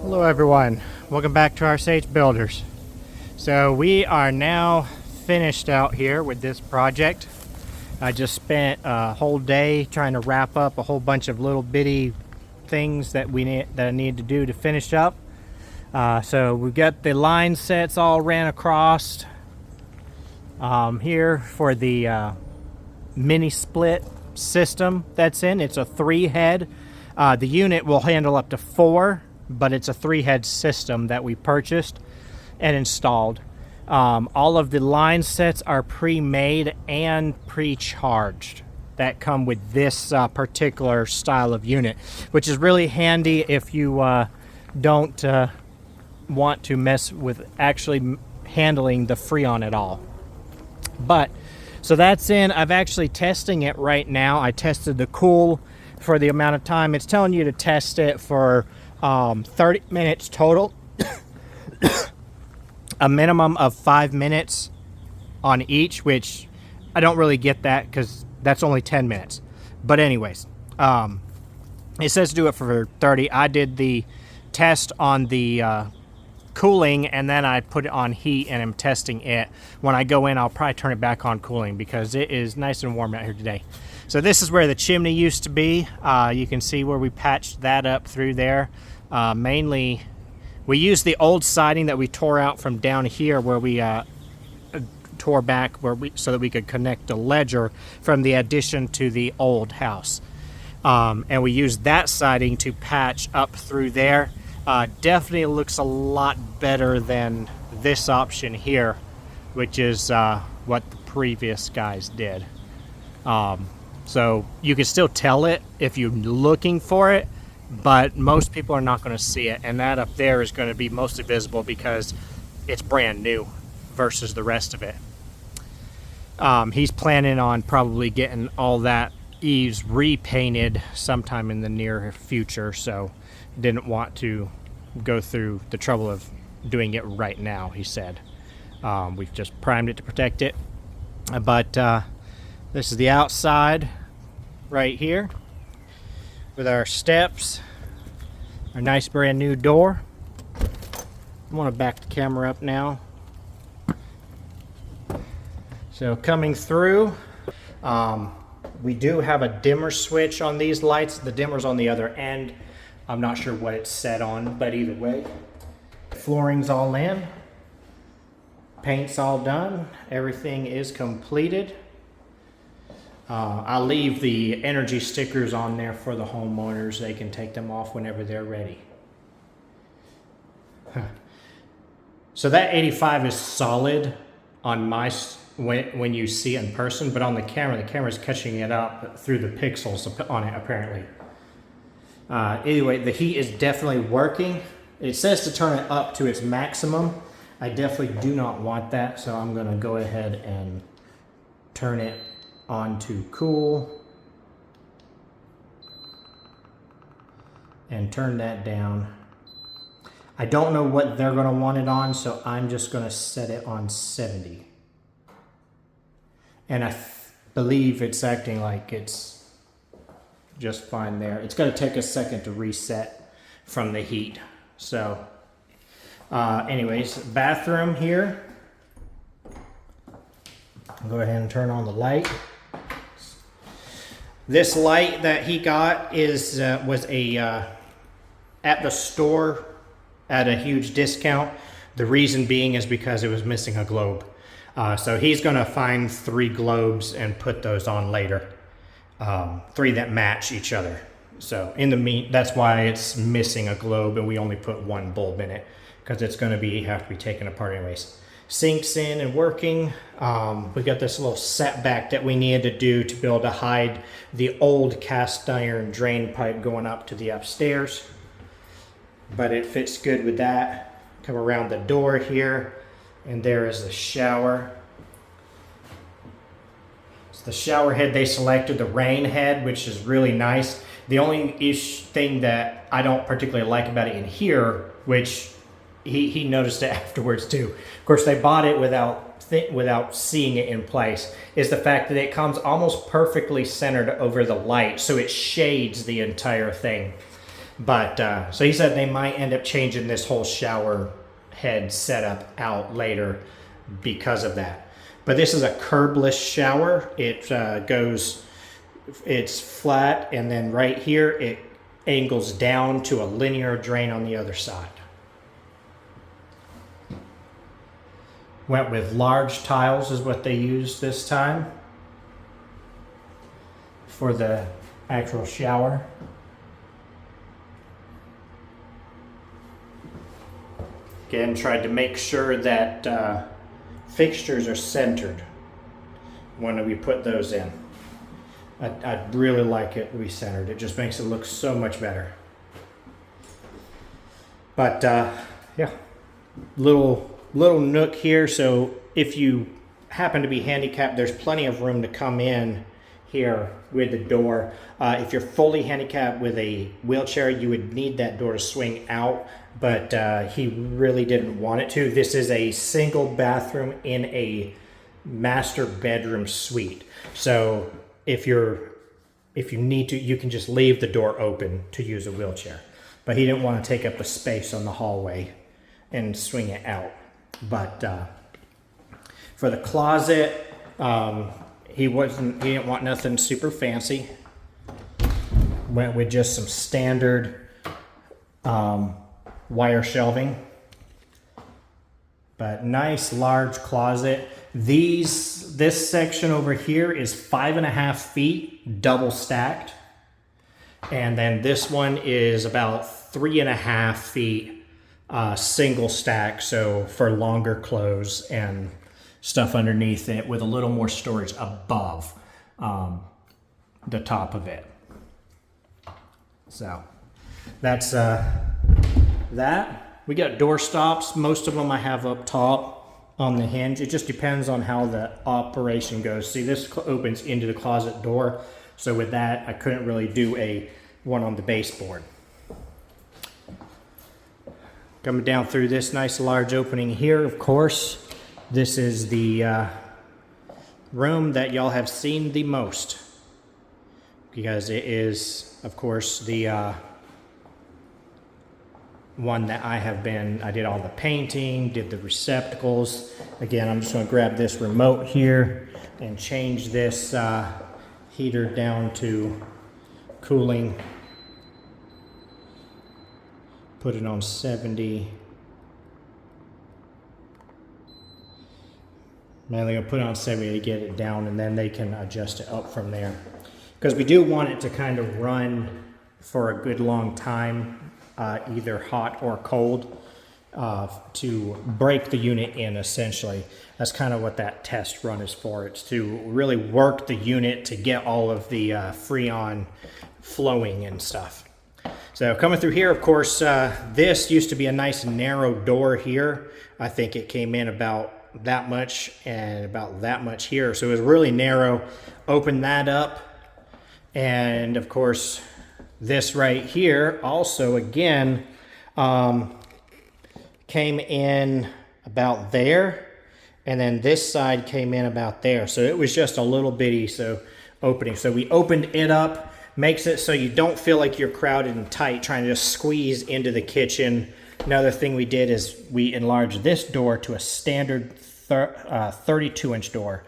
Hello everyone, welcome back to our Sage Builders. So we are now finished out here with this project. I just spent a whole day trying to wrap up a whole bunch of little bitty things that I need to do to finish up. So we've got the line sets all ran across here for the mini split system that's in. It's a 3-head. The unit will handle up to 4, but it's a 3-head system that we purchased and installed. All of the line sets are pre-made and pre-charged that come with this particular style of unit, which is really handy if you don't want to mess with actually handling the Freon at all. But so that's in. I'm actually testing it right now. I tested the cool for the amount of time. It's telling you to test it for 30 minutes total. A minimum of 5 minutes on each, which I don't really get that because that's only 10 minutes. But anyways, it says do it for 30. I did the test on the cooling, and then I put it on heat and I'm testing it. When I go in, I'll probably turn it back on cooling because it is nice and warm out here today. So this is where the chimney used to be. You can see where we patched that up through there. Mainly, we used the old siding that we tore out from down here where we tore back so that we could connect the ledger from the addition to the old house. And we used that siding to patch up through there. Definitely looks a lot better than this option here, which is what the previous guys did. So you can still tell it if you're looking for it, but most people are not going to see it. And that up there is going to be mostly visible because it's brand new versus the rest of it. He's planning on probably getting all that eaves repainted sometime in the near future, so didn't want to go through the trouble of doing it right now, he said. We've just primed it to protect it. But this is the outside right here with our steps, our nice brand new door. I want to back the camera up now. So coming through, we do have a dimmer switch on these lights. The dimmer's on the other end. I'm not sure what it's set on, but either way, flooring's all in, paint's all done, everything is completed. I'll leave the energy stickers on there for the homeowners. They can take them off whenever they're ready. So that 85 is solid on when you see it in person, but on the camera's catching it up through the pixels on it apparently. Anyway, the heat is definitely working. It says to turn it up to its maximum. I definitely do not want that, so I'm going to go ahead and turn it on to cool and turn that down. I don't know what they're going to want it on, so I'm just going to set it on 70. And I believe it's acting like it's just fine there. It's going to take a second to reset from the heat. So anyways, bathroom here. I'll go ahead and turn on the light. This light that he got was at the store at a huge discount. The reason being is because it was missing a globe. So he's going to find 3 globes and put those on later. 3 that match each other. So that's why it's missing a globe, and we only put 1 bulb in it because it's going to have to be taken apart anyways. Sink's in and working. We got this little setback that we needed to do to be able to hide the old cast iron drain pipe going up to the upstairs, but it fits good with that. Come around the door here, and there is the shower. The shower head they selected, the rain head, which is really nice. The only thing that I don't particularly like about it in here, which he noticed it afterwards too. Of course, they bought it without seeing it in place, is the fact that it comes almost perfectly centered over the light, so it shades the entire thing. But so he said they might end up changing this whole shower head setup out later because of that. But this is a curbless shower. It it's flat, and then right here it angles down to a linear drain on the other side. Went with large tiles is what they used this time for the actual shower. Again, tried to make sure that fixtures are centered when we put those in. I really like it re-centered. It just makes it look so much better. But yeah, little nook here. So if you happen to be handicapped, there's plenty of room to come in here with the door. If you're fully handicapped with a wheelchair, you would need that door to swing out, but he really didn't want it to. This is a single bathroom in a master bedroom suite. So if you need to, you can just leave the door open to use a wheelchair. But he didn't want to take up the space on the hallway and swing it out. But for the closet, he didn't want nothing super fancy. Went with just some standard wire shelving. But nice large closet. This section over here is 5.5 feet double stacked. And then this one is about 3.5 feet single stack, so for longer clothes and stuff underneath it, with a little more storage above the top of it. So that's that. We got door stops. Most of them I have up top on the hinge. It just depends on how the operation goes. See, this opens into the closet door, so with that I couldn't really do one on the baseboard. Coming down through this nice large opening here, of course, this is the room that y'all have seen the most, because it is, of course, the one that I did all the painting, did the receptacles. Again, I'm just going to grab this remote here and change this heater down to cooling. Put it on 70. Mainly going to put it on 70 to get it down, and then they can adjust it up from there. Because we do want it to kind of run for a good long time, either hot or cold, to break the unit in, essentially. That's kind of what that test run is for. It's to really work the unit to get all of the Freon flowing and stuff. So coming through here, of course, this used to be a nice narrow door here. I think it came in about that much and about that much here. So it was really narrow. Open that up. And of course, this right here also, again, came in about there. And then this side came in about there. So it was just a little bitty opening. So we opened it up. Makes it so you don't feel like you're crowded and tight trying to just squeeze into the kitchen. Another thing we did is we enlarged this door to a standard 32-inch door,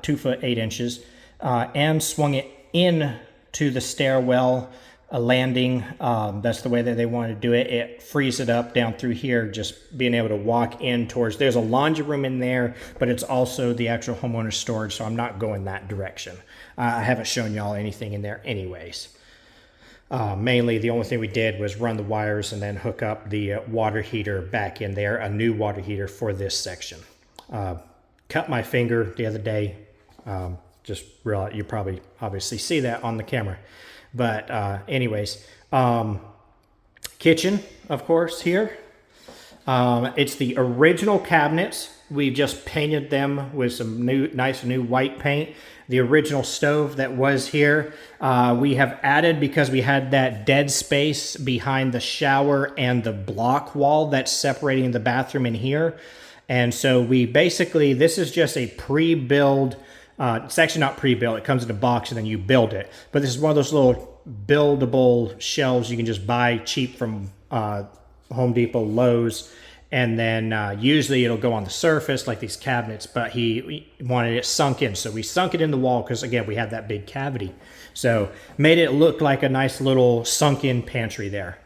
2 foot 8 inches, and swung it in to the stairwell, a landing. That's the way that they wanted to do it. It frees it up down through here, just being able to walk in towards. There's a laundry room in there, but it's also the actual homeowner's storage, so I'm not going that direction. I haven't shown y'all anything in there anyways. Mainly the only thing we did was run the wires and then hook up the water heater back in there, a new water heater for this section. Cut my finger the other day. Just realize you probably obviously see that on the camera. But anyways, kitchen, of course, here. It's the original cabinets. We've just painted them with some nice new white paint. The original stove that was here, we have added, because we had that dead space behind the shower and the block wall that's separating the bathroom in here. And so we basically, this is just a pre-build. It's actually not pre-built. It comes in a box and then you build it. But this is one of those little buildable shelves you can just buy cheap from Home Depot, Lowe's, and then usually it'll go on the surface like these cabinets, but he wanted it sunk in, so we sunk it in the wall because, again, we have that big cavity. So made it look like a nice little sunk-in pantry there.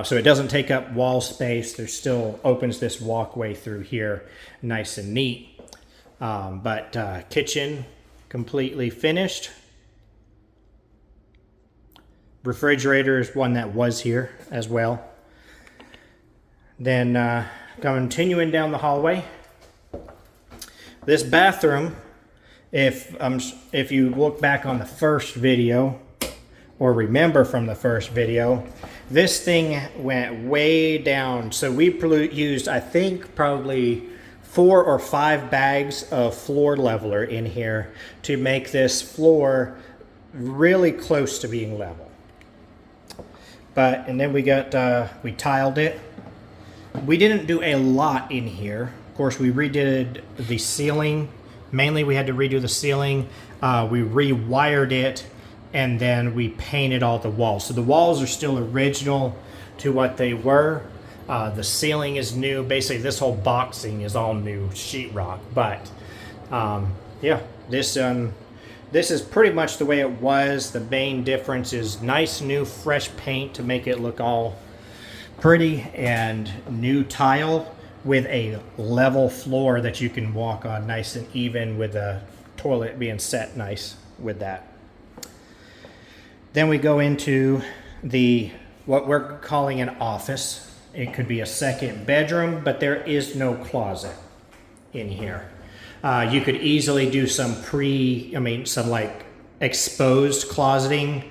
So it doesn't take up wall space. There still opens this walkway through here, nice and neat. But kitchen completely finished. Refrigerator is one that was here as well. Then continuing down the hallway, this bathroom, if you look back on the first video or remember from the first video, this thing went way down. So we used, I think, probably 4 or 5 bags of floor leveler in here to make this floor really close to being level. And then we tiled it. We didn't do a lot in here. Of course, we redid the ceiling. Mainly, we had to redo the ceiling. We rewired it, and then we painted all the walls. So the walls are still original to what they were. The ceiling is new. Basically, this whole boxing is all new sheetrock. But yeah, this is pretty much the way it was. The main difference is nice new fresh paint to make it look all pretty, and new tile with a level floor that you can walk on nice and even, with the toilet being set nice with that. Then we go into what we're calling an office. It could be a second bedroom, but there is no closet in here. You could easily do some some like exposed closeting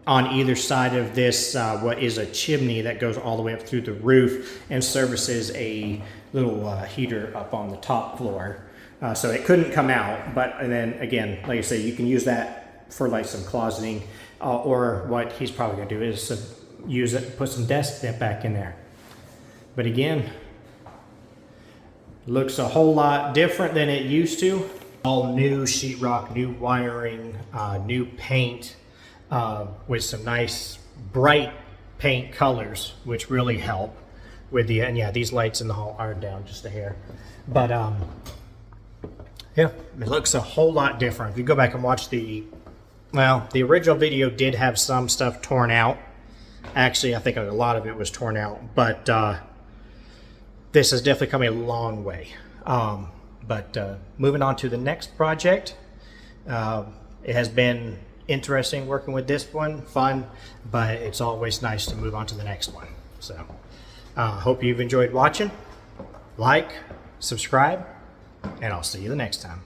on either side of this, what is a chimney that goes all the way up through the roof and services a little heater up on the top floor. So it couldn't come out, and then again, like I say, you can use that for like some closeting, or what he's probably gonna do is use it, put some desk back in there. But again, looks a whole lot different than it used to. All new sheetrock, new wiring, new paint, with some nice bright paint colors, which really help with and yeah, these lights in the hall are down just a hair. But yeah, it looks a whole lot different. If you go back and watch the original video did have some stuff torn out. Actually, I think a lot of it was torn out, but this has definitely come a long way. Moving on to the next project. It has been interesting working with this one, fun, but it's always nice to move on to the next one. So hope you've enjoyed watching. Like, subscribe, and I'll see you the next time.